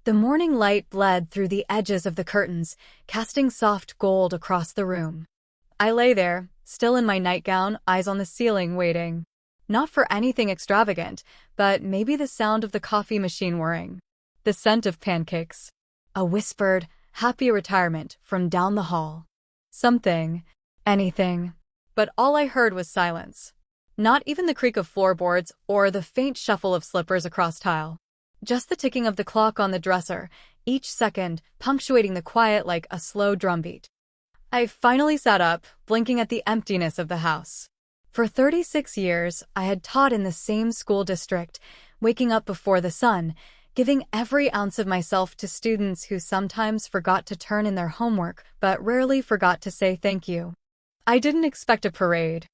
The morning light bled through the edges of the curtains, casting soft gold across the room. I lay there, still in my nightgown, eyes on the ceiling, waiting. Not for anything extravagant, but maybe the sound of the coffee machine whirring. The scent of pancakes. A whispered, happy retirement from down the hall. Something. Anything. But all I heard was silence. Not even the creak of floorboards or the faint shuffle of slippers across tile. Just the ticking of the clock on the dresser, each second punctuating the quiet like a slow drumbeat. I finally sat up, blinking at the emptiness of the house. For 36 years, I had taught in the same school district, waking up before the sun, giving every ounce of myself to students who sometimes forgot to turn in their homework but rarely forgot to say thank you. I didn't expect a parade.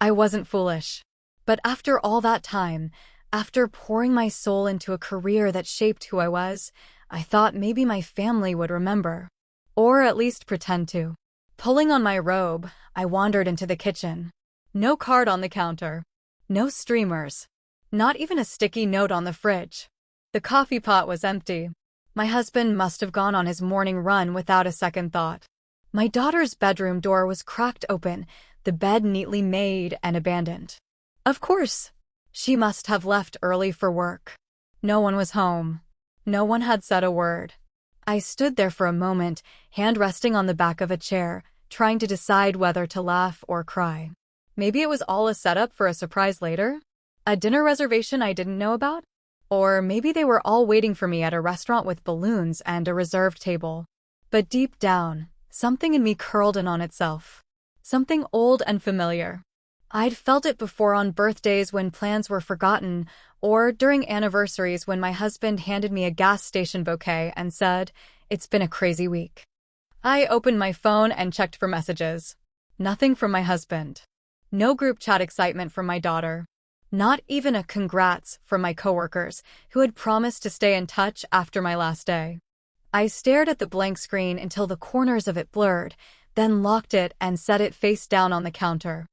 I wasn't foolish. But after all that time, after pouring my soul into a career that shaped who I was, I thought maybe my family would remember. Or at least pretend to. Pulling on my robe, I wandered into the kitchen. No card on the counter. No streamers. Not even a sticky note on the fridge. The coffee pot was empty. My husband must have gone on his morning run without a second thought. My daughter's bedroom door was cracked open, the bed neatly made and abandoned. Of course, she must have left early for work. No one was home. No one had said a word. I stood there for a moment, hand resting on the back of a chair, trying to decide whether to laugh or cry. Maybe it was all a setup for a surprise later? A dinner reservation I didn't know about? Or maybe they were all waiting for me at a restaurant with balloons and a reserved table. But deep down, something in me curled in on itself. Something old and familiar. I'd felt it before on birthdays when plans were forgotten, or during anniversaries when my husband handed me a gas station bouquet and said, "It's been a crazy week." I opened my phone and checked for messages. Nothing from my husband. No group chat excitement from my daughter. Not even a congrats from my coworkers, who had promised to stay in touch after my last day. I stared at the blank screen until the corners of it blurred, then locked it and set it face down on the counter.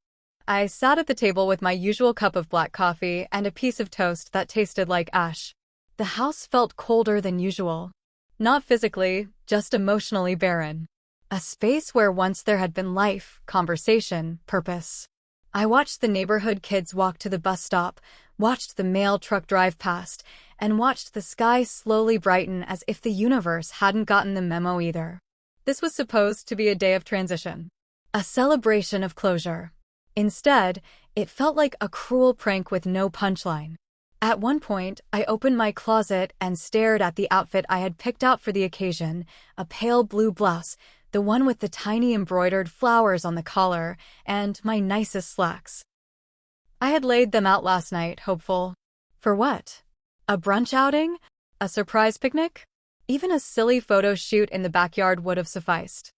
I sat at the table with my usual cup of black coffee and a piece of toast that tasted like ash. The house felt colder than usual. Not physically, just emotionally barren. A space where once there had been life, conversation, purpose. I watched the neighborhood kids walk to the bus stop, watched the mail truck drive past, and watched the sky slowly brighten as if the universe hadn't gotten the memo either. This was supposed to be a day of transition. A celebration of closure. Instead, it felt like a cruel prank with no punchline. At one point, I opened my closet and stared at the outfit I had picked out for the occasion, a pale blue blouse, the one with the tiny embroidered flowers on the collar, and my nicest slacks. I had laid them out last night, hopeful. For what? A brunch outing? A surprise picnic? Even a silly photo shoot in the backyard would have sufficed.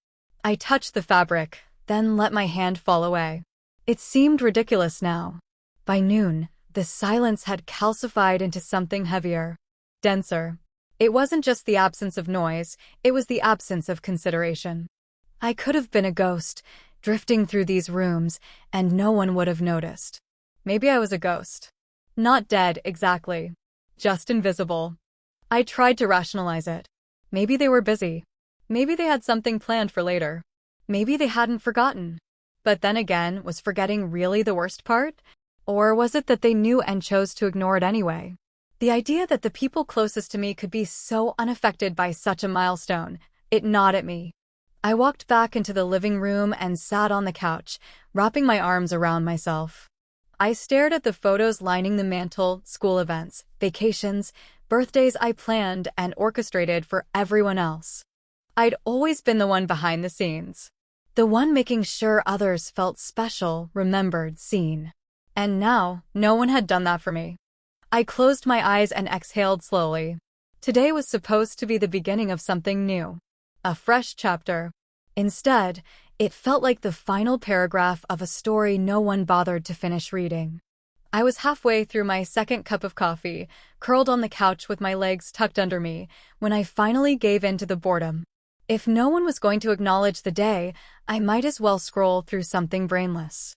I touched the fabric, then let my hand fall away. It seemed ridiculous now. By noon, the silence had calcified into something heavier, denser. It wasn't just the absence of noise, it was the absence of consideration. I could have been a ghost, drifting through these rooms, and no one would have noticed. Maybe I was a ghost. Not dead, exactly. Just invisible. I tried to rationalize it. Maybe they were busy. Maybe they had something planned for later. Maybe they hadn't forgotten. But then again, was forgetting really the worst part? Or was it that they knew and chose to ignore it anyway? The idea that the people closest to me could be so unaffected by such a milestone, it gnawed at me. I walked back into the living room and sat on the couch, wrapping my arms around myself. I stared at the photos lining the mantle, school events, vacations, birthdays I planned and orchestrated for everyone else. I'd always been the one behind the scenes. The one making sure others felt special, remembered, seen. And now, no one had done that for me. I closed my eyes and exhaled slowly. Today was supposed to be the beginning of something new. A fresh chapter. Instead, it felt like the final paragraph of a story no one bothered to finish reading. I was halfway through my second cup of coffee, curled on the couch with my legs tucked under me, when I finally gave in to the boredom. If no one was going to acknowledge the day, I might as well scroll through something brainless.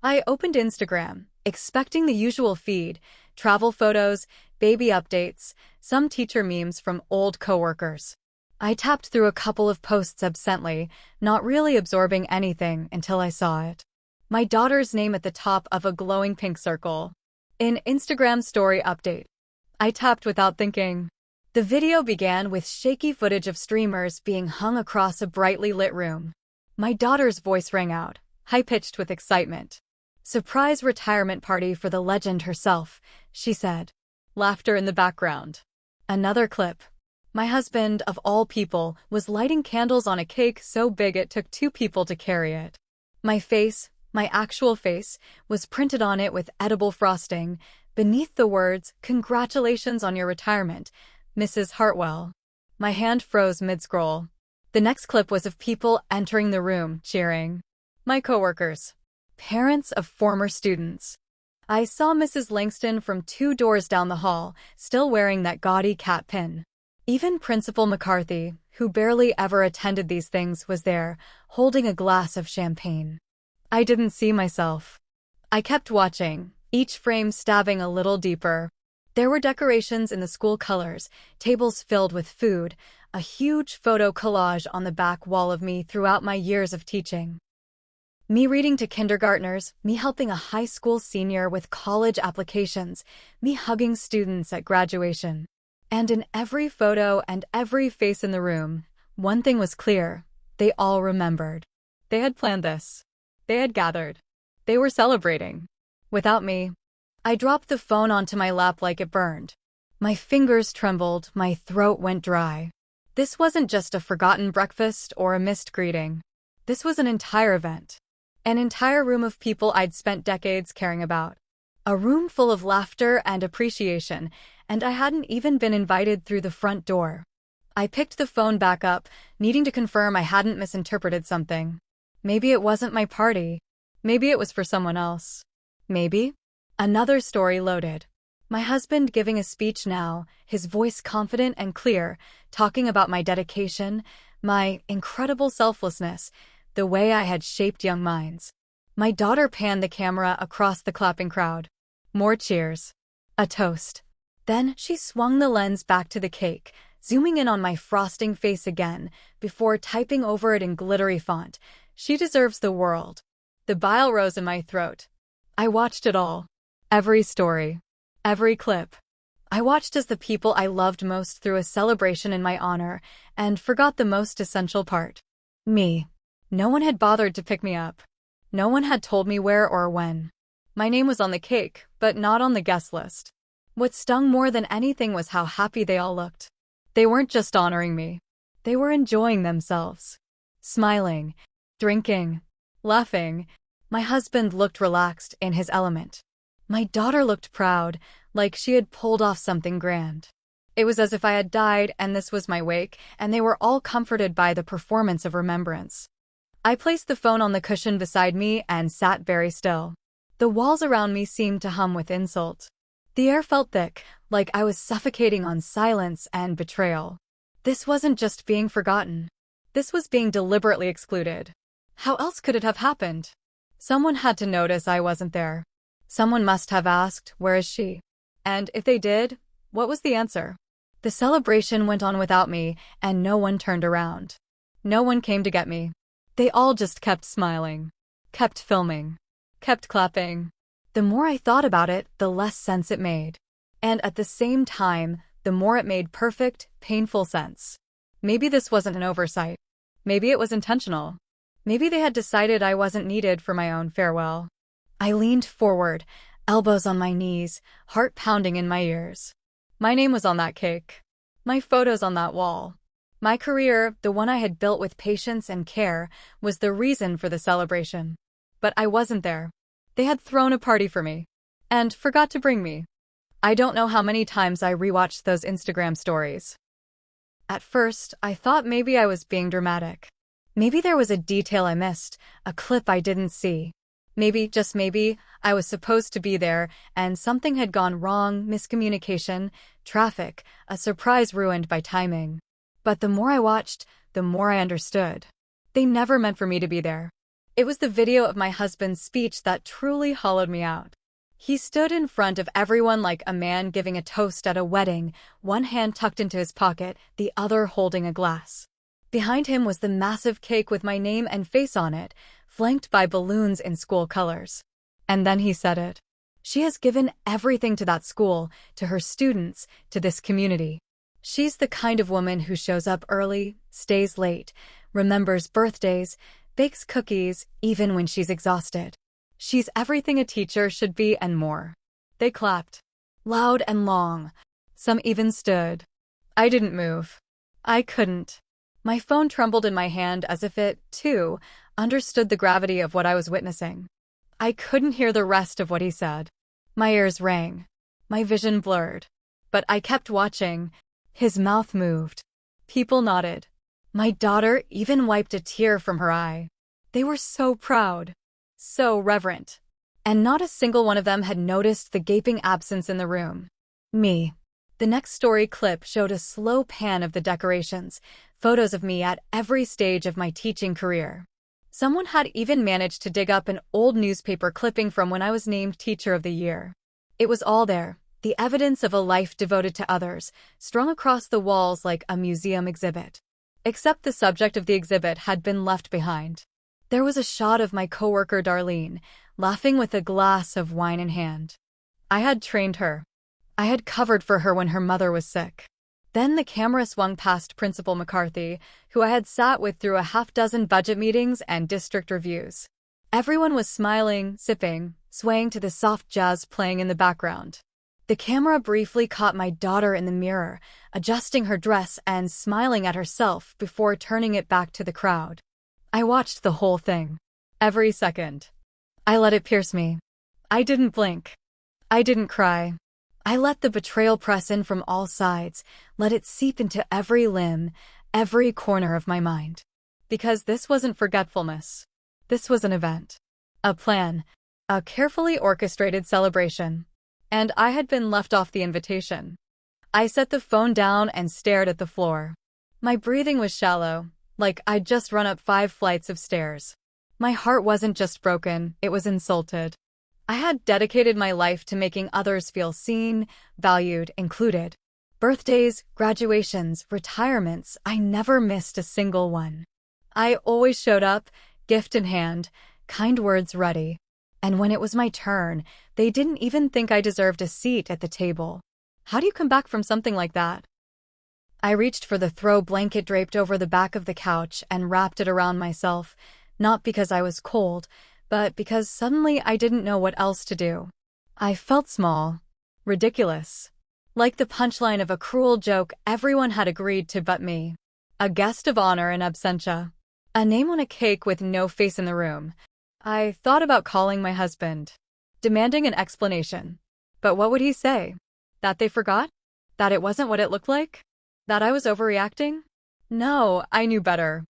I opened Instagram, expecting the usual feed, Travel photos, baby updates, some teacher memes from old coworkers. I tapped through a couple of posts absently, not really absorbing anything until I saw it. My daughter's name at the top of a glowing pink circle. In Instagram story update. I tapped without thinking. The video began with shaky footage of streamers being hung across a brightly lit room. My daughter's voice rang out, high-pitched with excitement. "Surprise retirement party for the legend herself," she said. Laughter in the background. Another clip. My husband, of all people, was lighting candles on a cake so big it took 2 people to carry it. My face, my actual face, was printed on it with edible frosting, beneath the words, "Congratulations on your retirement, Mrs. Hartwell." My hand froze mid-scroll. The next clip was of people entering the room, cheering. My coworkers. Parents of former students. I saw Mrs. Langston from 2 doors down the hall, still wearing that gaudy cat pin. Even Principal McCarthy, who barely ever attended these things, was there, holding a glass of champagne. I didn't see myself. I kept watching, each frame stabbing a little deeper. There were decorations in the school colors, tables filled with food, a huge photo collage on the back wall of me throughout my years of teaching. Me reading to kindergartners, me helping a high school senior with college applications, me hugging students at graduation. And in every photo and every face in the room, one thing was clear: they all remembered. They had planned this. They had gathered. They were celebrating. Without me. I dropped the phone onto my lap like it burned. My fingers trembled, my throat went dry. This wasn't just a forgotten breakfast or a missed greeting. This was an entire event. An entire room of people I'd spent decades caring about. A room full of laughter and appreciation, and I hadn't even been invited through the front door. I picked the phone back up, needing to confirm I hadn't misinterpreted something. Maybe it wasn't my party. Maybe it was for someone else. Maybe. Another story loaded. My husband giving a speech now, his voice confident and clear, talking about my dedication, my incredible selflessness, the way I had shaped young minds. My daughter panned the camera across the clapping crowd. More cheers. A toast. Then she swung the lens back to the cake, zooming in on my frosting face again, before typing over it in glittery font. "She deserves the world." The bile rose in my throat. I watched it all. Every story. Every clip. I watched as the people I loved most threw a celebration in my honor, and forgot the most essential part. Me. No one had bothered to pick me up. No one had told me where or when. My name was on the cake, but not on the guest list. What stung more than anything was how happy they all looked. They weren't just honoring me. They were enjoying themselves. Smiling, drinking, laughing. My husband looked relaxed in his element. My daughter looked proud, like she had pulled off something grand. It was as if I had died and this was my wake, and they were all comforted by the performance of remembrance. I placed the phone on the cushion beside me and sat very still. The walls around me seemed to hum with insult. The air felt thick, like I was suffocating on silence and betrayal. This wasn't just being forgotten. This was being deliberately excluded. How else could it have happened? Someone had to notice I wasn't there. Someone must have asked, "Where is she?" And if they did, what was the answer? The celebration went on without me, and no one turned around. No one came to get me. They all just kept smiling, kept filming, kept clapping. The more I thought about it, the less sense it made. And at the same time, the more it made perfect, painful sense. Maybe this wasn't an oversight. Maybe it was intentional. Maybe they had decided I wasn't needed for my own farewell. I leaned forward, elbows on my knees, heart pounding in my ears. My name was on that cake. My photos on that wall. My career, the one I had built with patience and care, was the reason for the celebration. But I wasn't there. They had thrown a party for me. And forgot to bring me. I don't know how many times I rewatched those Instagram stories. At first, I thought maybe I was being dramatic. Maybe there was a detail I missed, a clip I didn't see. Maybe, just maybe, I was supposed to be there, and something had gone wrong, miscommunication, traffic, a surprise ruined by timing. But the more I watched, the more I understood. They never meant for me to be there. It was the video of my husband's speech that truly hollowed me out. He stood in front of everyone like a man giving a toast at a wedding, one hand tucked into his pocket, the other holding a glass. Behind him was the massive cake with my name and face on it, flanked by balloons in school colors. And then he said it. She has given everything to that school, to her students, to this community. She's the kind of woman who shows up early, stays late, remembers birthdays, bakes cookies, even when she's exhausted. She's everything a teacher should be and more. They clapped. Loud and long. Some even stood. I didn't move. I couldn't. My phone trembled in my hand as if it, too, understood the gravity of what I was witnessing. I couldn't hear the rest of what he said. My ears rang. My vision blurred. But I kept watching. His mouth moved. People nodded. My daughter even wiped a tear from her eye. They were so proud. So reverent. And not a single one of them had noticed the gaping absence in the room. Me. The next story clip showed a slow pan of the decorations, photos of me at every stage of my teaching career. Someone had even managed to dig up an old newspaper clipping from when I was named Teacher of the Year. It was all there, the evidence of a life devoted to others, strung across the walls like a museum exhibit. Except the subject of the exhibit had been left behind. There was a shot of my coworker Darlene, laughing with a glass of wine in hand. I had trained her. I had covered for her when her mother was sick. Then the camera swung past Principal McCarthy, who I had sat with through a half-dozen budget meetings and district reviews. Everyone was smiling, sipping, swaying to the soft jazz playing in the background. The camera briefly caught my daughter in the mirror, adjusting her dress and smiling at herself before turning it back to the crowd. I watched the whole thing. Every second. I let it pierce me. I didn't blink. I didn't cry. I let the betrayal press in from all sides, let it seep into every limb, every corner of my mind. Because this wasn't forgetfulness. This was an event. A plan. A carefully orchestrated celebration. And I had been left off the invitation. I set the phone down and stared at the floor. My breathing was shallow, like I'd just run up 5 flights of stairs. My heart wasn't just broken, it was insulted. I had dedicated my life to making others feel seen, valued, included. Birthdays, graduations, retirements, I never missed a single one. I always showed up, gift in hand, kind words ready. And when it was my turn, they didn't even think I deserved a seat at the table. How do you come back from something like that? I reached for the throw blanket draped over the back of the couch and wrapped it around myself, not because I was cold, but because suddenly I didn't know what else to do. I felt small, ridiculous, like the punchline of a cruel joke everyone had agreed to but me. A guest of honor in absentia. A name on a cake with no face in the room. I thought about calling my husband, demanding an explanation. But what would he say? That they forgot? That it wasn't what it looked like? That I was overreacting? No, I knew better.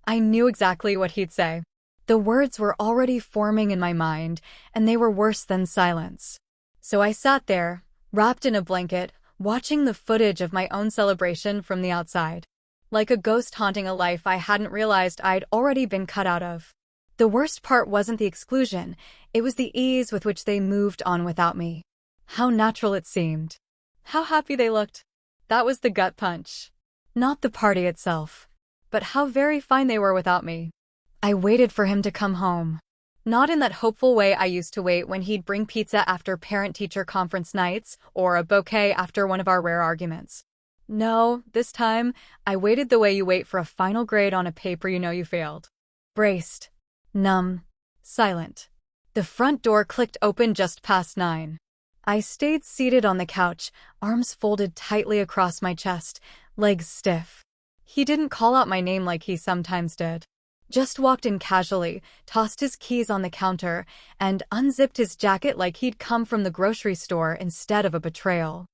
I knew exactly what he'd say. The words were already forming in my mind, and they were worse than silence. So I sat there, wrapped in a blanket, watching the footage of my own celebration from the outside. Like a ghost haunting a life I hadn't realized I'd already been cut out of. The worst part wasn't the exclusion, it was the ease with which they moved on without me. How natural it seemed. How happy they looked. That was the gut punch. Not the party itself, but how very fine they were without me. I waited for him to come home. Not in that hopeful way I used to wait when he'd bring pizza after parent-teacher conference nights or a bouquet after one of our rare arguments. No, this time, I waited the way you wait for a final grade on a paper you know you failed. Braced. Numb. Silent. The front door clicked open just past 9. I stayed seated on the couch, arms folded tightly across my chest, legs stiff. He didn't call out my name like he sometimes did. Just walked in casually, tossed his keys on the counter, and unzipped his jacket like he'd come from the grocery store instead of a betrayal.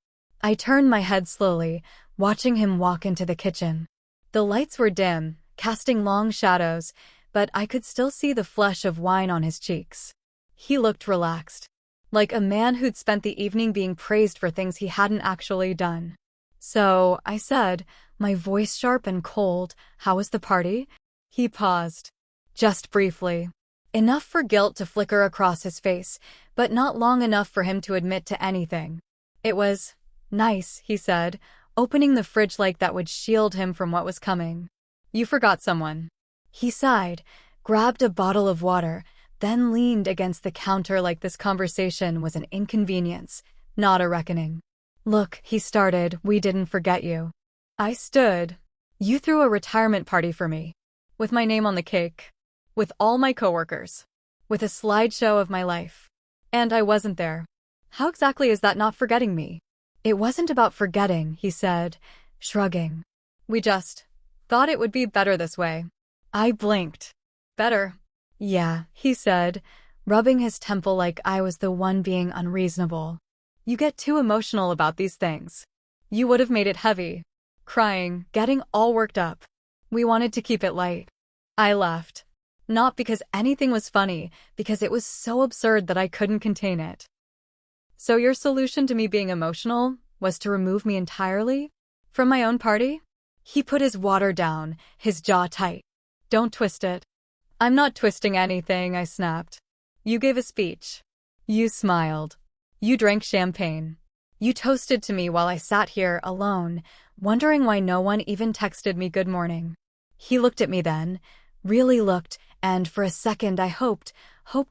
I turned my head slowly, watching him walk into the kitchen. The lights were dim, casting long shadows, but I could still see the flush of wine on his cheeks. He looked relaxed, like a man who'd spent the evening being praised for things he hadn't actually done. So, I said, my voice sharp and cold, "How was the party?" He paused. Just briefly. Enough for guilt to flicker across his face, but not long enough for him to admit to anything. It was nice, he said, opening the fridge like that would shield him from what was coming. You forgot someone. He sighed, grabbed a bottle of water, then leaned against the counter like this conversation was an inconvenience, not a reckoning. Look, he started, we didn't forget you. I stood. You threw a retirement party for me. With my name on the cake. With all my coworkers. With a slideshow of my life. And I wasn't there. How exactly is that not forgetting me? It wasn't about forgetting, he said, shrugging. We just thought it would be better this way. I blinked. Better? Yeah, he said, rubbing his temple like I was the one being unreasonable. You get too emotional about these things. You would have made it heavy. Crying, getting all worked up. We wanted to keep it light. I laughed. Not because anything was funny, because it was so absurd that I couldn't contain it. So your solution to me being emotional was to remove me entirely? From my own party? He put his water down, his jaw tight. Don't twist it. I'm not twisting anything, I snapped. You gave a speech. You smiled. You drank champagne. You toasted to me while I sat here alone, wondering why no one even texted me good morning. He looked at me then, really looked, and for a second I hoped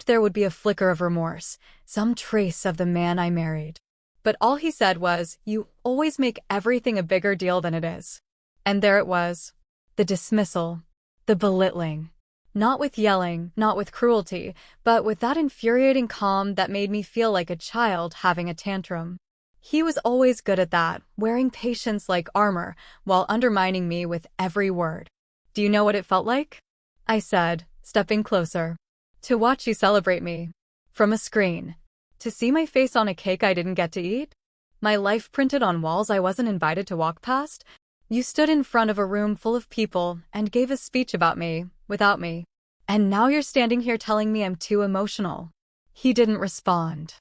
there would be a flicker of remorse, some trace of the man I married. But all he said was, you always make everything a bigger deal than it is. And there it was. The dismissal. The belittling. Not with yelling, not with cruelty, but with that infuriating calm that made me feel like a child having a tantrum. He was always good at that, wearing patience like armor, while undermining me with every word. Do you know what it felt like? I said, stepping closer. To watch you celebrate me. From a screen. To see my face on a cake I didn't get to eat? My life printed on walls I wasn't invited to walk past? You stood in front of a room full of people and gave a speech about me, without me. And now you're standing here telling me I'm too emotional. He didn't respond.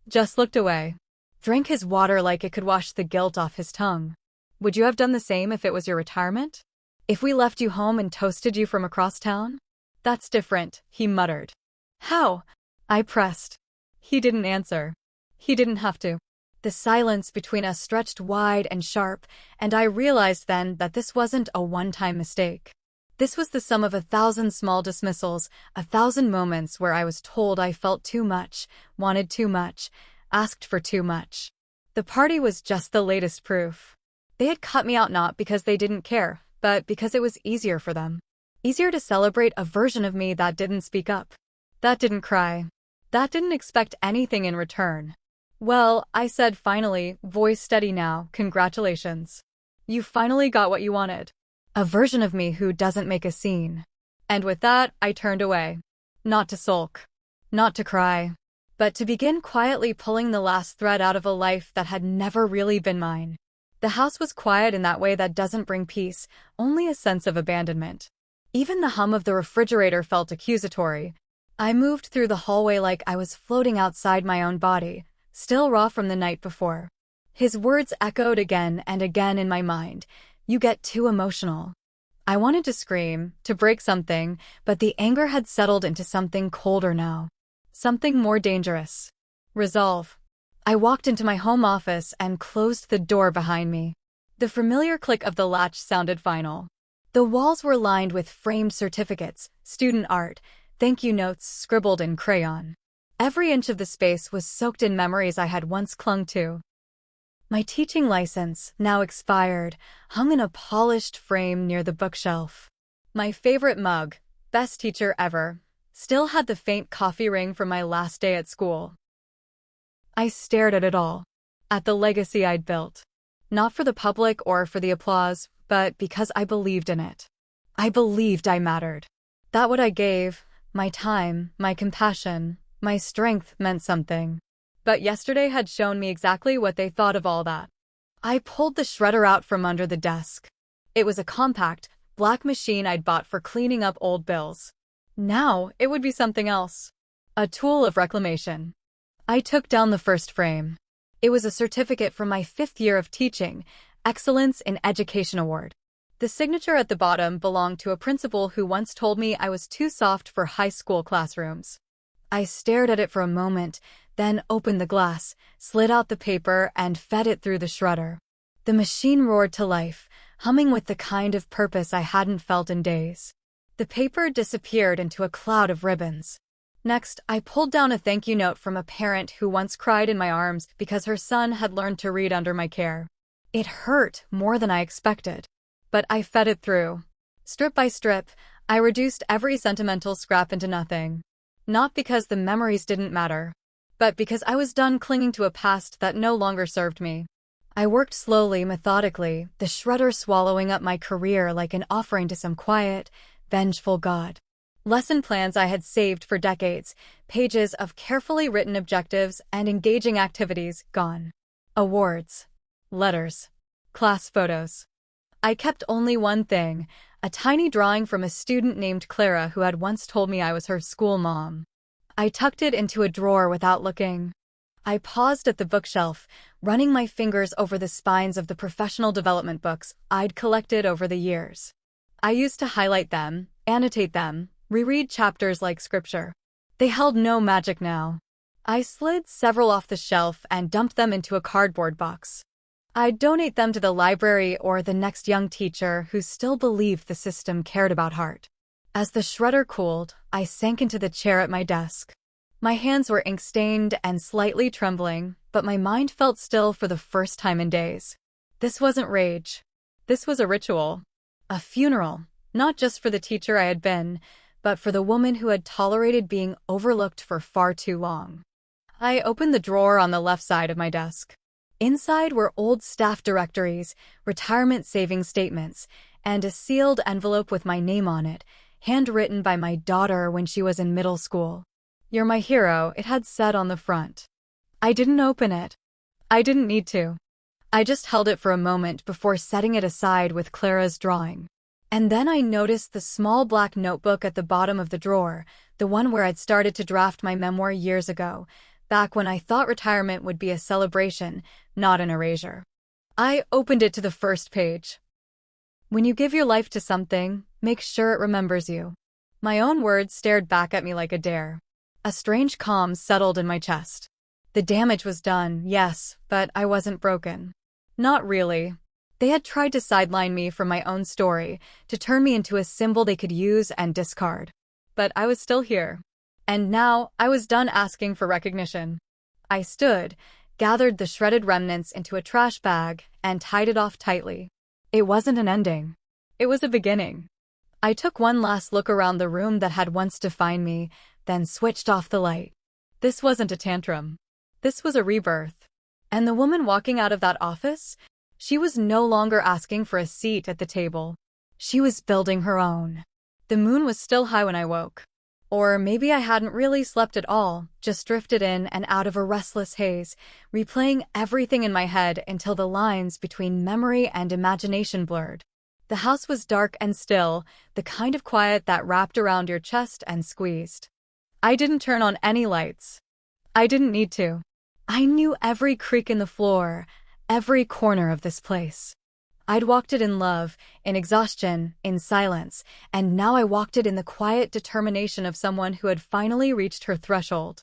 Just looked away. Drank his water like it could wash the guilt off his tongue. Would you have done the same if it was your retirement? If we left you home and toasted you from across town? That's different, he muttered. How? I pressed. He didn't answer. He didn't have to. The silence between us stretched wide and sharp, and I realized then that this wasn't a one-time mistake. This was the sum of 1,000 small dismissals, 1,000 moments where I was told I felt too much, wanted too much, asked for too much. The party was just the latest proof. They had cut me out not because they didn't care, but because it was easier for them. Easier to celebrate a version of me that didn't speak up. That didn't cry. That didn't expect anything in return. Well, I said finally, voice steady now, congratulations. You finally got what you wanted. A version of me who doesn't make a scene. And with that, I turned away. Not to sulk. Not to cry. But to begin quietly pulling the last thread out of a life that had never really been mine. The house was quiet in that way that doesn't bring peace, only a sense of abandonment. Even the hum of the refrigerator felt accusatory. I moved through the hallway like I was floating outside my own body, still raw from the night before. His words echoed again and again in my mind. You get too emotional. I wanted to scream, to break something, but the anger had settled into something colder now. Something more dangerous. Resolve. I walked into my home office and closed the door behind me. The familiar click of the latch sounded final. The walls were lined with framed certificates, student art, thank you notes scribbled in crayon. Every inch of the space was soaked in memories I had once clung to. My teaching license, now expired, hung in a polished frame near the bookshelf. My favorite mug, best teacher ever, still had the faint coffee ring from my last day at school. I stared at it all. At the legacy I'd built. Not for the public or for the applause, but because I believed in it. I believed I mattered. That what I gave, my time, my compassion, my strength meant something. But yesterday had shown me exactly what they thought of all that. I pulled the shredder out from under the desk. It was a compact, black machine I'd bought for cleaning up old bills. Now, it would be something else. A tool of reclamation. I took down the first frame. It was a certificate from my 5th year of teaching, Excellence in Education Award. The signature at the bottom belonged to a principal who once told me I was too soft for high school classrooms. I stared at it for a moment, then opened the glass, slid out the paper, and fed it through the shredder. The machine roared to life, humming with the kind of purpose I hadn't felt in days. The paper disappeared into a cloud of ribbons. Next, I pulled down a thank you note from a parent who once cried in my arms because her son had learned to read under my care. It hurt more than I expected, but I fed it through. Strip by strip, I reduced every sentimental scrap into nothing. Not because the memories didn't matter, but because I was done clinging to a past that no longer served me. I worked slowly, methodically, the shredder swallowing up my career like an offering to some quiet, vengeful god. Lesson plans I had saved for decades, pages of carefully written objectives and engaging activities gone. Awards, letters, class photos. I kept only one thing, a tiny drawing from a student named Clara who had once told me I was her school mom. I tucked it into a drawer without looking. I paused at the bookshelf, running my fingers over the spines of the professional development books I'd collected over the years. I used to highlight them, annotate them, reread chapters like scripture. They held no magic now. I slid several off the shelf and dumped them into a cardboard box. I'd donate them to the library or the next young teacher who still believed the system cared about heart. As the shredder cooled, I sank into the chair at my desk. My hands were ink-stained and slightly trembling, but my mind felt still for the first time in days. This wasn't rage. This was a ritual. A funeral, not just for the teacher I had been, but for the woman who had tolerated being overlooked for far too long. I opened the drawer on the left side of my desk. Inside were old staff directories, retirement savings statements, and a sealed envelope with my name on it, handwritten by my daughter when she was in middle school. "You're my hero," it had said on the front. I didn't open it. I didn't need to. I just held it for a moment before setting it aside with Clara's drawing. And then I noticed the small black notebook at the bottom of the drawer, the one where I'd started to draft my memoir years ago, back when I thought retirement would be a celebration, not an erasure. I opened it to the first page. "When you give your life to something, make sure it remembers you." My own words stared back at me like a dare. A strange calm settled in my chest. The damage was done, yes, but I wasn't broken. Not really. They had tried to sideline me from my own story, to turn me into a symbol they could use and discard. But I was still here. And now, I was done asking for recognition. I stood, gathered the shredded remnants into a trash bag, and tied it off tightly. It wasn't an ending. It was a beginning. I took one last look around the room that had once defined me, then switched off the light. This wasn't a tantrum. This was a rebirth. And the woman walking out of that office? She was no longer asking for a seat at the table. She was building her own. The moon was still high when I woke. Or maybe I hadn't really slept at all, just drifted in and out of a restless haze, replaying everything in my head until the lines between memory and imagination blurred. The house was dark and still, the kind of quiet that wrapped around your chest and squeezed. I didn't turn on any lights. I didn't need to. I knew every creak in the floor, every corner of this place. I'd walked it in love, in exhaustion, in silence, and now I walked it in the quiet determination of someone who had finally reached her threshold.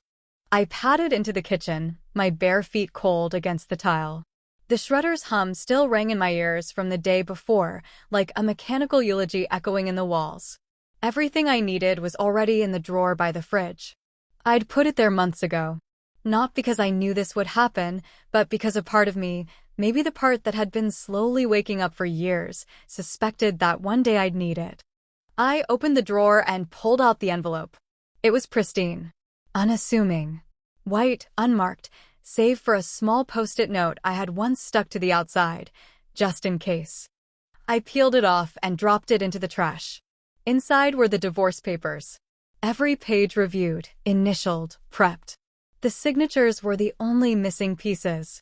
I padded into the kitchen, my bare feet cold against the tile. The shredder's hum still rang in my ears from the day before, like a mechanical eulogy echoing in the walls. Everything I needed was already in the drawer by the fridge. I'd put it there months ago. Not because I knew this would happen, but because a part of me, maybe the part that had been slowly waking up for years, suspected that one day I'd need it. I opened the drawer and pulled out the envelope. It was pristine, unassuming, white, unmarked, save for a small post-it note I had once stuck to the outside, just in case. I peeled it off and dropped it into the trash. Inside were the divorce papers. Every page reviewed, initialed, prepped. The signatures were the only missing pieces.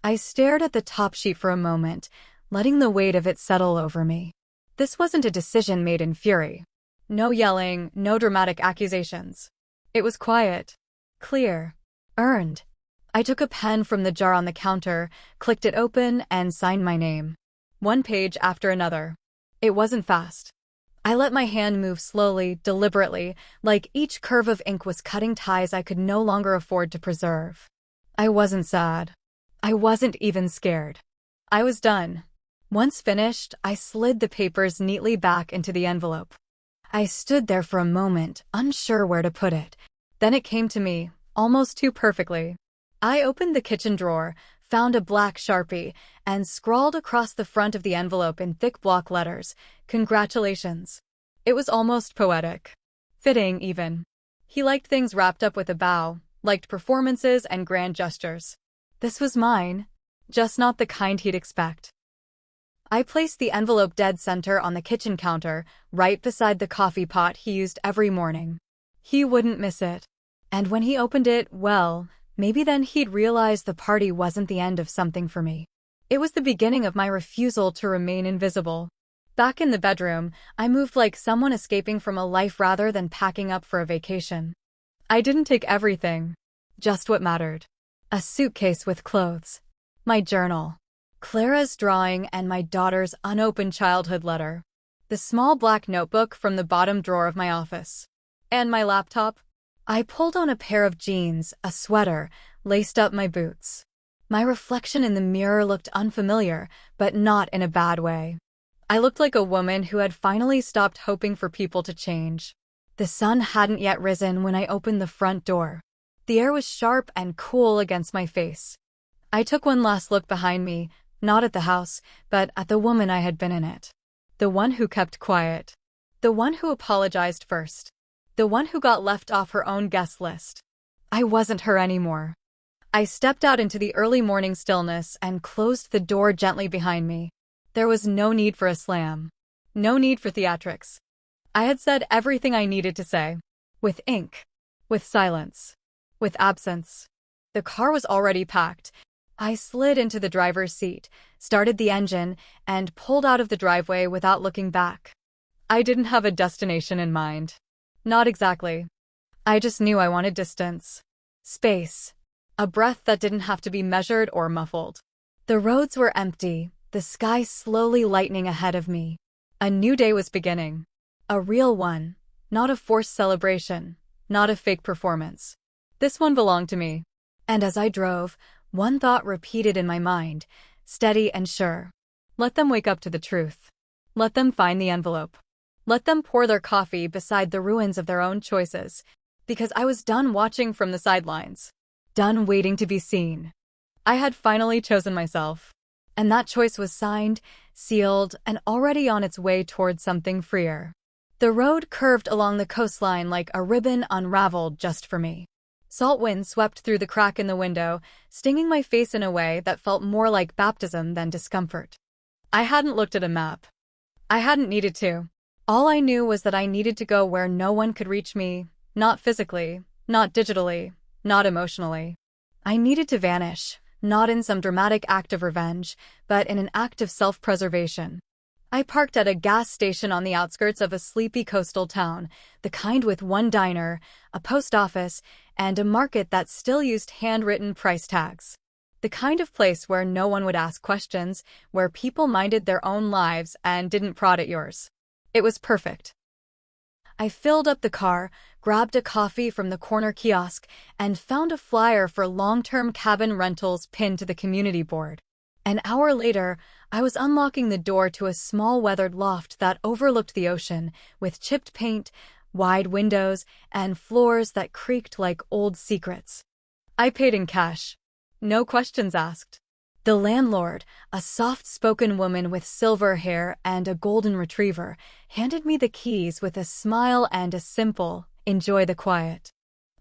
I stared at the top sheet for a moment, letting the weight of it settle over me. This wasn't a decision made in fury. No yelling, no dramatic accusations. It was quiet, clear, earned. I took a pen from the jar on the counter, clicked it open, and signed my name. One page after another. It wasn't fast. I let my hand move slowly, deliberately, like each curve of ink was cutting ties I could no longer afford to preserve. I wasn't sad. I wasn't even scared. I was done. Once finished, I slid the papers neatly back into the envelope. I stood there for a moment, unsure where to put it. Then it came to me, almost too perfectly. I opened the kitchen drawer, found a black Sharpie, and scrawled across the front of the envelope in thick block letters, "Congratulations." It was almost poetic. Fitting, even. He liked things wrapped up with a bow, liked performances and grand gestures. This was mine, just not the kind he'd expect. I placed the envelope dead center on the kitchen counter, right beside the coffee pot he used every morning. He wouldn't miss it. And when he opened it, well, maybe then he'd realize the party wasn't the end of something for me. It was the beginning of my refusal to remain invisible. Back in the bedroom, I moved like someone escaping from a life rather than packing up for a vacation. I didn't take everything, just what mattered. A suitcase with clothes, my journal, Clara's drawing, and my daughter's unopened childhood letter, the small black notebook from the bottom drawer of my office, and my laptop. I pulled on a pair of jeans, a sweater, laced up my boots. My reflection in the mirror looked unfamiliar, but not in a bad way. I looked like a woman who had finally stopped hoping for people to change. The sun hadn't yet risen when I opened the front door. The air was sharp and cool against my face. I took one last look behind me, not at the house, but at the woman I had been in it. The one who kept quiet. The one who apologized first. The one who got left off her own guest list. I wasn't her anymore. I stepped out into the early morning stillness and closed the door gently behind me. There was no need for a slam. No need for theatrics. I had said everything I needed to say. With ink. With silence. With absence. The car was already packed. I slid into the driver's seat, started the engine, and pulled out of the driveway without looking back. I didn't have a destination in mind. Not exactly. I just knew I wanted distance. Space. A breath that didn't have to be measured or muffled. The roads were empty, the sky slowly lightening ahead of me. A new day was beginning. A real one. Not a forced celebration. Not a fake performance. This one belonged to me. And as I drove, one thought repeated in my mind, steady and sure. Let them wake up to the truth. Let them find the envelope. Let them pour their coffee beside the ruins of their own choices. Because I was done watching from the sidelines. Done waiting to be seen. I had finally chosen myself. And that choice was signed, sealed, and already on its way toward something freer. The road curved along the coastline like a ribbon unraveled just for me. Salt wind swept through the crack in the window, stinging my face in a way that felt more like baptism than discomfort. I hadn't looked at a map. I hadn't needed to. All I knew was that I needed to go where no one could reach me, not physically, not digitally, not emotionally. I needed to vanish, not in some dramatic act of revenge, but in an act of self-preservation. I parked at a gas station on the outskirts of a sleepy coastal town, the kind with one diner, a post office, and a market that still used handwritten price tags. The kind of place where no one would ask questions, where people minded their own lives and didn't prod at yours. It was perfect. I filled up the car, grabbed a coffee from the corner kiosk, and found a flyer for long-term cabin rentals pinned to the community board. An hour later, I was unlocking the door to a small weathered loft that overlooked the ocean, with chipped paint, wide windows, and floors that creaked like old secrets. I paid in cash. No questions asked. The landlord, a soft-spoken woman with silver hair and a golden retriever, handed me the keys with a smile and a simple, "Enjoy the quiet."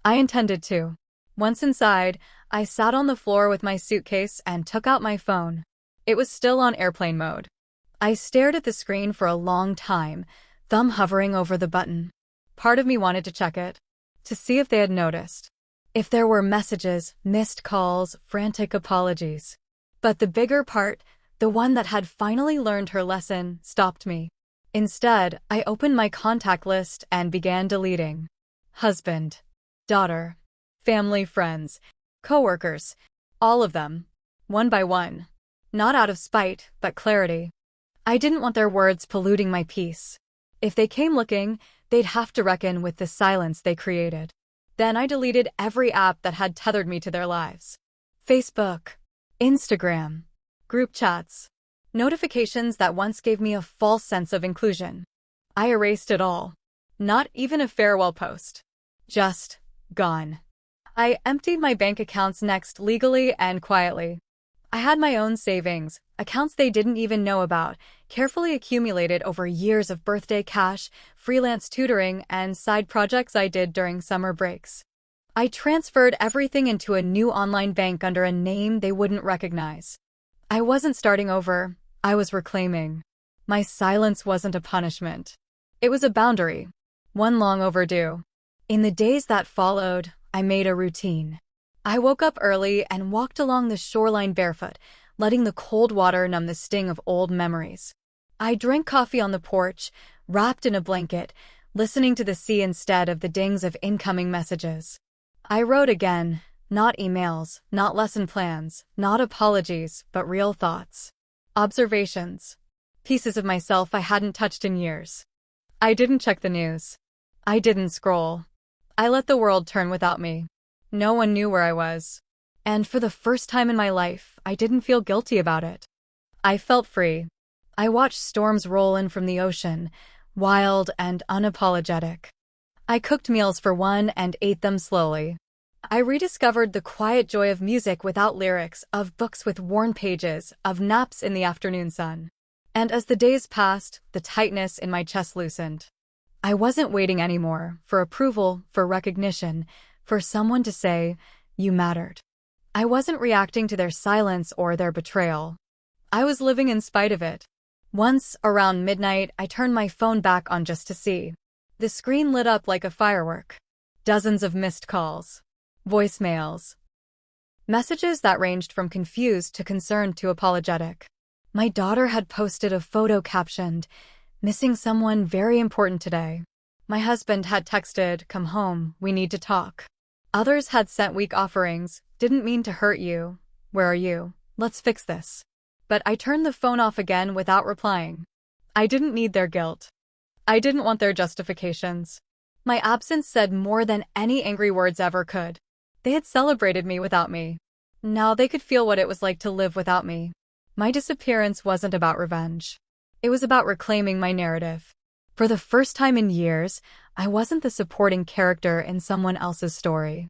I intended to. Once inside, I sat on the floor with my suitcase and took out my phone. It was still on airplane mode. I stared at the screen for a long time, thumb hovering over the button. Part of me wanted to check it, to see if they had noticed. If there were messages, missed calls, frantic apologies. But the bigger part, the one that had finally learned her lesson, stopped me. Instead, I opened my contact list and began deleting. Husband, daughter, family, friends, coworkers, all of them, one by one. Not out of spite, but clarity. I didn't want their words polluting my peace. If they came looking, they'd have to reckon with the silence they created. Then I deleted every app that had tethered me to their lives. Facebook, Instagram, group chats, notifications that once gave me a false sense of inclusion. I erased it all. Not even a farewell post. Just gone. I emptied my bank accounts next legally and quietly. I had my own savings, accounts they didn't even know about, carefully accumulated over years of birthday cash, freelance tutoring, and side projects I did during summer breaks. I transferred everything into a new online bank under a name they wouldn't recognize. I wasn't starting over, I was reclaiming. My silence wasn't a punishment. It was a boundary, one long overdue. In the days that followed, I made a routine. I woke up early and walked along the shoreline barefoot, letting the cold water numb the sting of old memories. I drank coffee on the porch, wrapped in a blanket, listening to the sea instead of the dings of incoming messages. I wrote again, not emails, not lesson plans, not apologies, but real thoughts. Observations. Pieces of myself I hadn't touched in years. I didn't check the news. I didn't scroll. I let the world turn without me. No one knew where I was. And for the first time in my life, I didn't feel guilty about it. I felt free. I watched storms roll in from the ocean, wild and unapologetic. I cooked meals for one and ate them slowly. I rediscovered the quiet joy of music without lyrics, of books with worn pages, of naps in the afternoon sun. And as the days passed, the tightness in my chest loosened. I wasn't waiting anymore for approval, for recognition, for someone to say, "You mattered." I wasn't reacting to their silence or their betrayal. I was living in spite of it. Once, around midnight, I turned my phone back on just to see. The screen lit up like a firework. Dozens of missed calls. Voicemails. Messages that ranged from confused to concerned to apologetic. My daughter had posted a photo captioned, "Missing someone very important today." My husband had texted, "Come home, we need to talk." Others had sent weak offerings, "Didn't mean to hurt you. Where are you? Let's fix this." But I turned the phone off again without replying. I didn't need their guilt. I didn't want their justifications. My absence said more than any angry words ever could. They had celebrated me without me. Now they could feel what it was like to live without me. My disappearance wasn't about revenge. It was about reclaiming my narrative. For the first time in years, I wasn't the supporting character in someone else's story.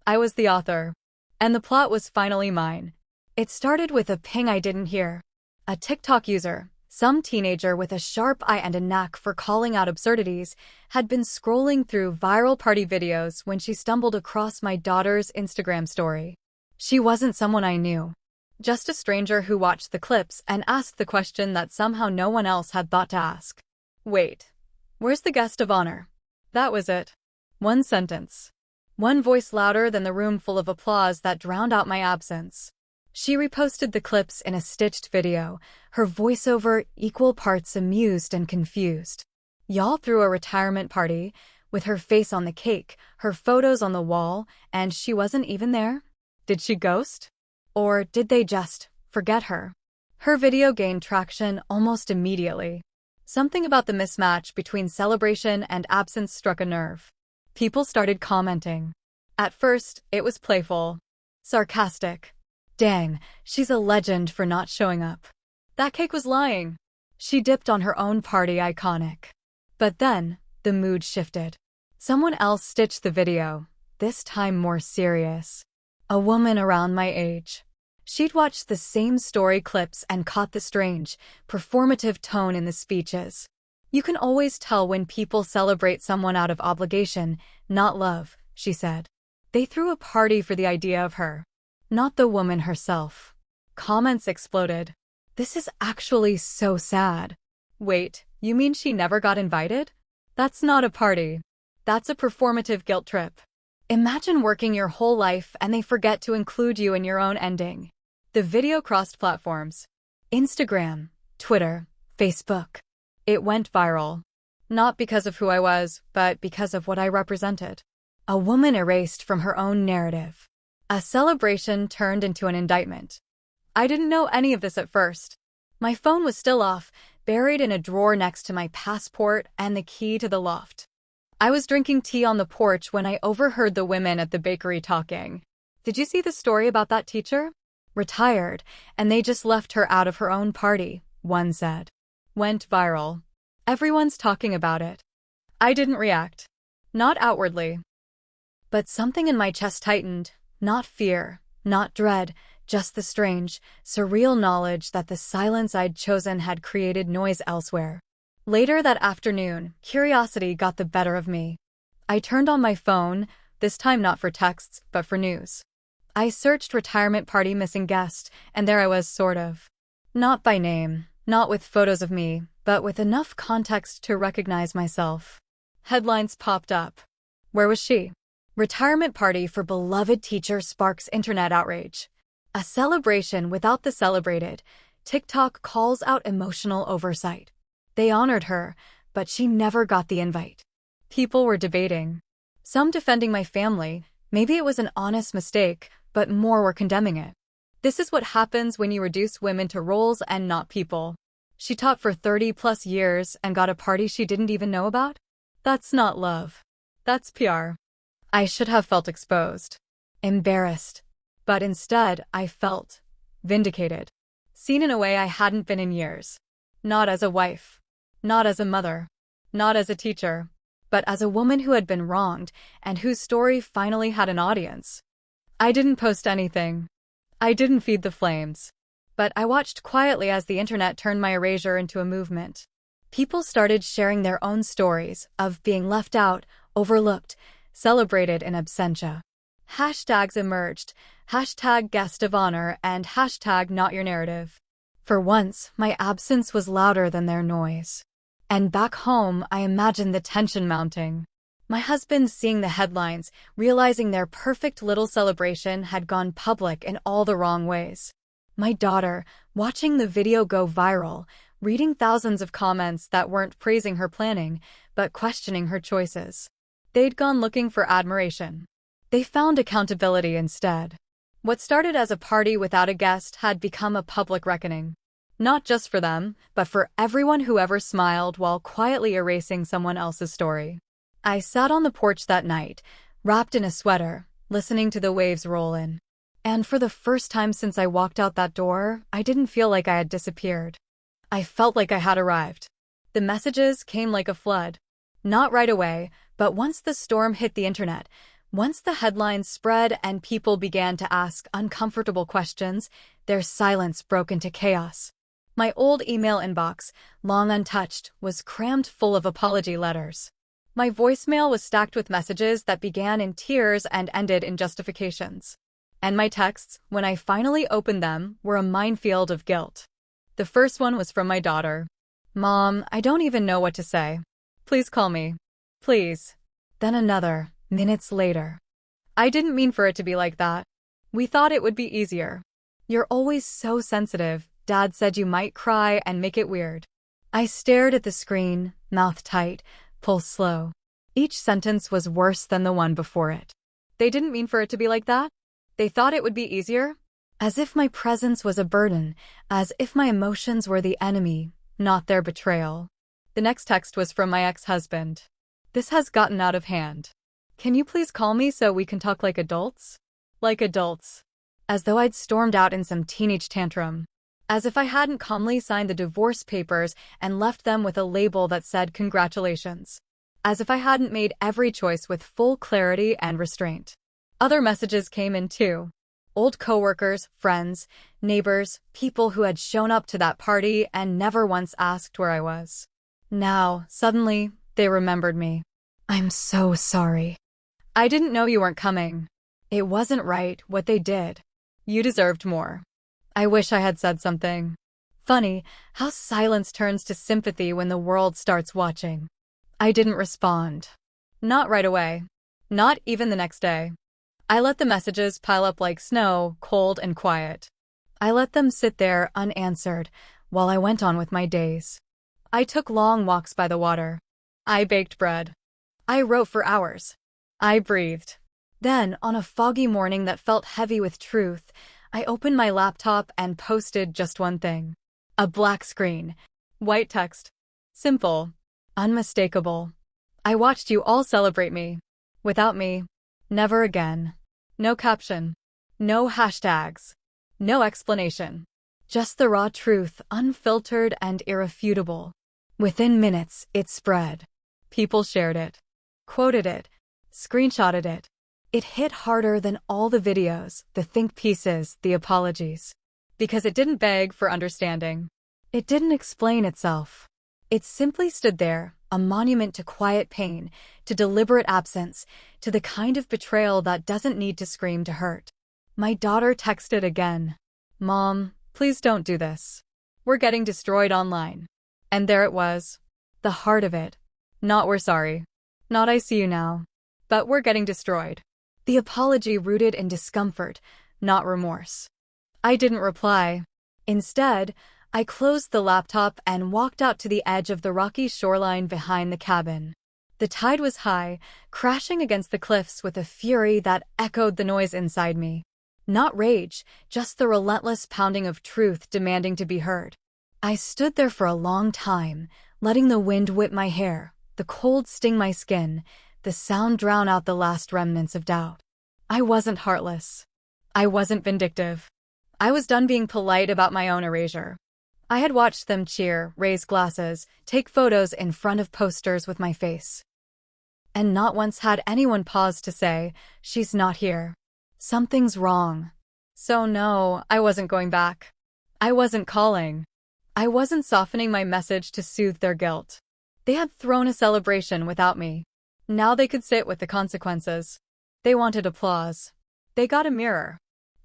I was the author. And the plot was finally mine. It started with a ping I didn't hear. A TikTok user, some teenager with a sharp eye and a knack for calling out absurdities, had been scrolling through viral party videos when she stumbled across my daughter's Instagram story. She wasn't someone I knew. Just a stranger who watched the clips and asked the question that somehow no one else had thought to ask. "Wait, where's the guest of honor?" That was it. One sentence. One voice louder than the room full of applause that drowned out my absence. She reposted the clips in a stitched video, her voiceover equal parts amused and confused. Y'all threw a retirement party, with her face on the cake, her photos on the wall, and she wasn't even there? Did she ghost? Or did they just forget her? Her video gained traction almost immediately. Something about the mismatch between celebration and absence struck a nerve. People started commenting. At first, it was playful, sarcastic. "Dang, she's a legend for not showing up. That cake was lying. She dipped on her own party iconic." But then, the mood shifted. Someone else stitched the video, this time more serious. A woman around my age. She'd watched the same story clips and caught the strange, performative tone in the speeches. You can always tell when people celebrate someone out of obligation, not love, she said. They threw a party for the idea of her, not the woman herself. Comments exploded. "This is actually so sad." "Wait, you mean she never got invited?" "That's not a party. That's a performative guilt trip." Imagine working your whole life and they forget to include you in your own ending. The video crossed platforms. Instagram, Twitter, Facebook. It went viral. Not because of who I was, but because of what I represented. A woman erased from her own narrative. A celebration turned into an indictment. I didn't know any of this at first. My phone was still off, buried in a drawer next to my passport and the key to the loft. I was drinking tea on the porch when I overheard the women at the bakery talking. "Did you see the story about that teacher? Retired, and they just left her out of her own party," one said. "Went viral. Everyone's talking about it." I didn't react. Not outwardly. But something in my chest tightened. Not fear, not dread, just the strange, surreal knowledge that the silence I'd chosen had created noise elsewhere. Later that afternoon, curiosity got the better of me. I turned on my phone, this time not for texts, but for news. I searched retirement party missing guest, and there I was, sort of. Not by name, not with photos of me, but with enough context to recognize myself. Headlines popped up. Where was she? Retirement party for beloved teacher sparks internet outrage. A celebration without the celebrated. TikTok calls out emotional oversight. They honored her, but she never got the invite. People were debating. Some defending my family. Maybe it was an honest mistake, but more were condemning it. This is what happens when you reduce women to roles and not people. She taught for 30+ years and got a party she didn't even know about? That's not love. That's PR. I should have felt exposed. Embarrassed. But instead, I felt vindicated. Seen in a way I hadn't been in years. Not as a wife. Not as a mother. Not as a teacher. But as a woman who had been wronged and whose story finally had an audience. I didn't post anything. I didn't feed the flames. But I watched quietly as the internet turned my erasure into a movement. People started sharing their own stories of being left out, overlooked, celebrated in absentia. Hashtags emerged, hashtag guest of honor and hashtag not your narrative. For once, my absence was louder than their noise. And back home, I imagined the tension mounting. My husband seeing the headlines, realizing their perfect little celebration had gone public in all the wrong ways. My daughter, watching the video go viral, reading thousands of comments that weren't praising her planning, but questioning her choices. They'd gone looking for admiration. They found accountability instead. What started as a party without a guest had become a public reckoning. Not just for them, but for everyone who ever smiled while quietly erasing someone else's story. I sat on the porch that night, wrapped in a sweater, listening to the waves roll in. And for the first time since I walked out that door, I didn't feel like I had disappeared. I felt like I had arrived. The messages came like a flood. Not right away, but once the storm hit the internet, once the headlines spread and people began to ask uncomfortable questions, their silence broke into chaos. My old email inbox, long untouched, was crammed full of apology letters. My voicemail was stacked with messages that began in tears and ended in justifications. And my texts, when I finally opened them, were a minefield of guilt. The first one was from my daughter. "Mom, I don't even know what to say. Please call me. Please." Then another, minutes later. "I didn't mean for it to be like that. We thought it would be easier. You're always so sensitive. Dad said you might cry and make it weird." I stared at the screen, mouth tight, pulse slow. Each sentence was worse than the one before it. They didn't mean for it to be like that? They thought it would be easier? As if my presence was a burden, as if my emotions were the enemy, not their betrayal. The next text was from my ex-husband. "This has gotten out of hand. Can you please call me so we can talk like adults?" Like adults. As though I'd stormed out in some teenage tantrum. As if I hadn't calmly signed the divorce papers and left them with a label that said congratulations. As if I hadn't made every choice with full clarity and restraint. Other messages came in too. Old coworkers, friends, neighbors, people who had shown up to that party and never once asked where I was. Now, suddenly, they remembered me. "I'm so sorry. I didn't know you weren't coming. It wasn't right what they did. You deserved more." I wish I had said something. Funny how silence turns to sympathy when the world starts watching. I didn't respond. Not right away. Not even the next day. I let the messages pile up like snow, cold and quiet. I let them sit there unanswered while I went on with my days. I took long walks by the water. I baked bread. I wrote for hours. I breathed. Then, on a foggy morning that felt heavy with truth, I opened my laptop and posted just one thing. A black screen. White text. Simple. Unmistakable. I watched you all celebrate me. Without me. Never again. No caption. No hashtags. No explanation. Just the raw truth, unfiltered and irrefutable. Within minutes, it spread. People shared it. Quoted it. Screenshotted it. It hit harder than all the videos, the think pieces, the apologies. Because it didn't beg for understanding. It didn't explain itself. It simply stood there, a monument to quiet pain, to deliberate absence, to the kind of betrayal that doesn't need to scream to hurt. My daughter texted again. Mom, please don't do this. We're getting destroyed online. And there it was. The heart of it. Not we're sorry. Not I see you now. But we're getting destroyed. The apology rooted in discomfort, not remorse. I didn't reply. Instead, I closed the laptop and walked out to the edge of the rocky shoreline behind the cabin. The tide was high, crashing against the cliffs with a fury that echoed the noise inside me. Not rage, just the relentless pounding of truth demanding to be heard. I stood there for a long time, letting the wind whip my hair, the cold sting my skin, the sound drown out the last remnants of doubt. I wasn't heartless. I wasn't vindictive. I was done being polite about my own erasure. I had watched them cheer, raise glasses, take photos in front of posters with my face. And not once had anyone pause to say, she's not here. Something's wrong. So no, I wasn't going back. I wasn't calling. I wasn't softening my message to soothe their guilt. They had thrown a celebration without me. Now they could sit with the consequences. They wanted applause. They got a mirror.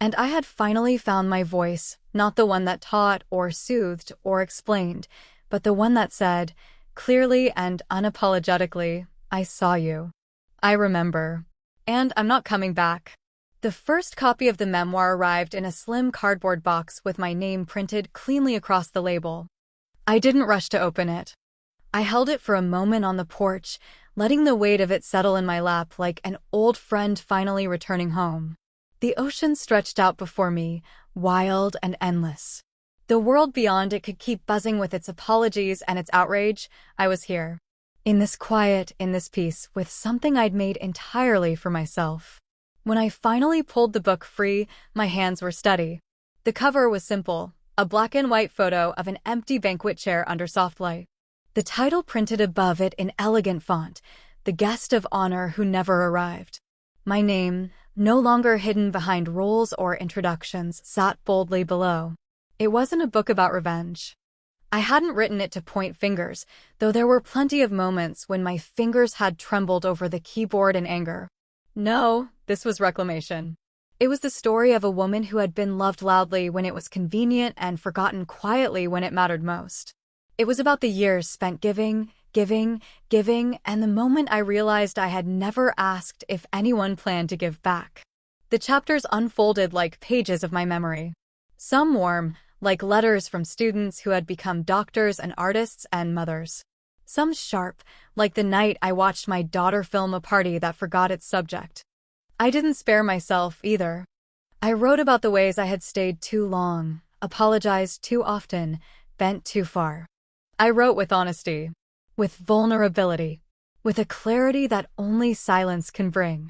And I had finally found my voice, not the one that taught or soothed or explained, but the one that said, clearly and unapologetically, I saw you. I remember. And I'm not coming back. The first copy of the memoir arrived in a slim cardboard box with my name printed cleanly across the label. I didn't rush to open it. I held it for a moment on the porch, letting the weight of it settle in my lap like an old friend finally returning home. The ocean stretched out before me, wild and endless. The world beyond it could keep buzzing with its apologies and its outrage. I was here. In this quiet, in this peace, with something I'd made entirely for myself. When I finally pulled the book free, my hands were steady. The cover was simple, a black and white photo of an empty banquet chair under soft light. The title printed above it in elegant font, The Guest of Honor Who Never Arrived. My name, no longer hidden behind roles or introductions, sat boldly below. It wasn't a book about revenge. I hadn't written it to point fingers, though there were plenty of moments when my fingers had trembled over the keyboard in anger. No, this was reclamation. It was the story of a woman who had been loved loudly when it was convenient and forgotten quietly when it mattered most. It was about the years spent giving, and the moment I realized I had never asked if anyone planned to give back. The chapters unfolded like pages of my memory. Some warm, like letters from students who had become doctors and artists and mothers. Some sharp, like the night I watched my daughter film a party that forgot its subject. I didn't spare myself either. I wrote about the ways I had stayed too long, apologized too often, bent too far. I wrote with honesty, with vulnerability, with a clarity that only silence can bring.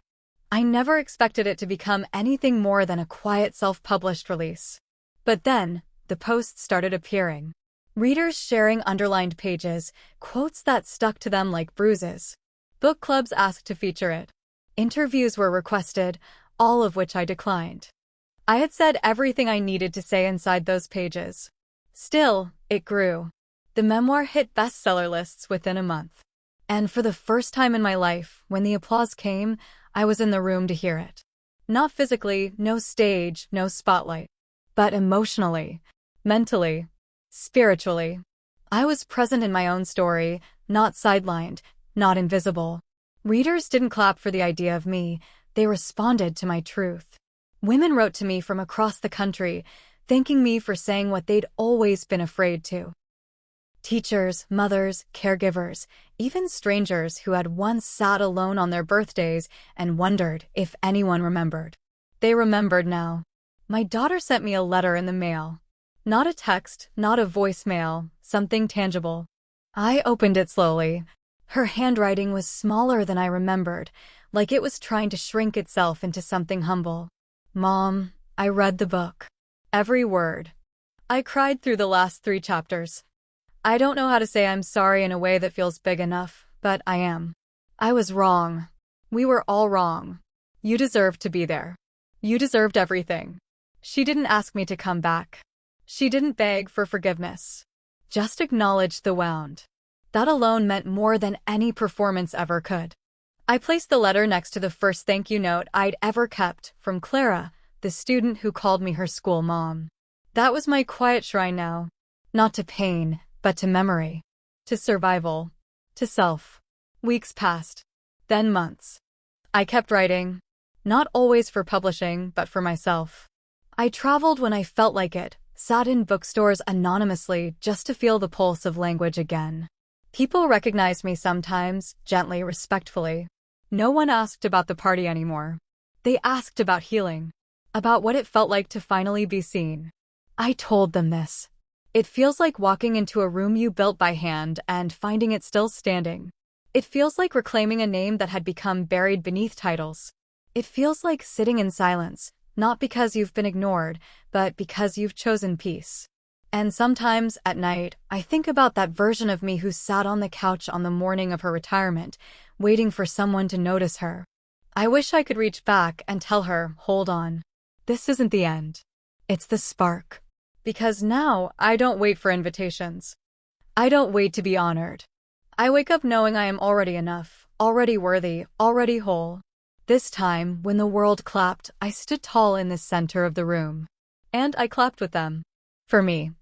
I never expected it to become anything more than a quiet self-published release. But then, the posts started appearing. Readers sharing underlined pages, quotes that stuck to them like bruises. Book clubs asked to feature it. Interviews were requested, all of which I declined. I had said everything I needed to say inside those pages. Still, it grew. The memoir hit bestseller lists within a month. And for the first time in my life, when the applause came, I was in the room to hear it. Not physically, no stage, no spotlight. But emotionally, mentally, spiritually. I was present in my own story, not sidelined, not invisible. Readers didn't clap for the idea of me, they responded to my truth. Women wrote to me from across the country, thanking me for saying what they'd always been afraid to. Teachers, mothers, caregivers, even strangers who had once sat alone on their birthdays and wondered if anyone remembered. They remembered now. My daughter sent me a letter in the mail. Not a text, not a voicemail, something tangible. I opened it slowly. Her handwriting was smaller than I remembered, like it was trying to shrink itself into something humble. Mom, I read the book. Every word. I cried through the last 3 chapters. I don't know how to say I'm sorry in a way that feels big enough, but I am. I was wrong. We were all wrong. You deserved to be there. You deserved everything. She didn't ask me to come back. She didn't beg for forgiveness. Just acknowledged the wound. That alone meant more than any performance ever could. I placed the letter next to the first thank you note I'd ever kept from Clara, the student who called me her school mom. That was my quiet shrine now. Not to pain, but to memory. To survival. To self. Weeks passed. Then months. I kept writing. Not always for publishing, but for myself. I traveled when I felt like it, sat in bookstores anonymously just to feel the pulse of language again. People recognized me sometimes, gently, respectfully. No one asked about the party anymore. They asked about healing. About what it felt like to finally be seen. I told them this. It feels like walking into a room you built by hand and finding it still standing. It feels like reclaiming a name that had become buried beneath titles. It feels like sitting in silence, not because you've been ignored, but because you've chosen peace. And sometimes, at night, I think about that version of me who sat on the couch on the morning of her retirement, waiting for someone to notice her. I wish I could reach back and tell her, hold on. This isn't the end. It's the spark. Because now, I don't wait for invitations. I don't wait to be honored. I wake up knowing I am already enough, already worthy, already whole. This time, when the world clapped, I stood tall in the center of the room. And I clapped with them. For me.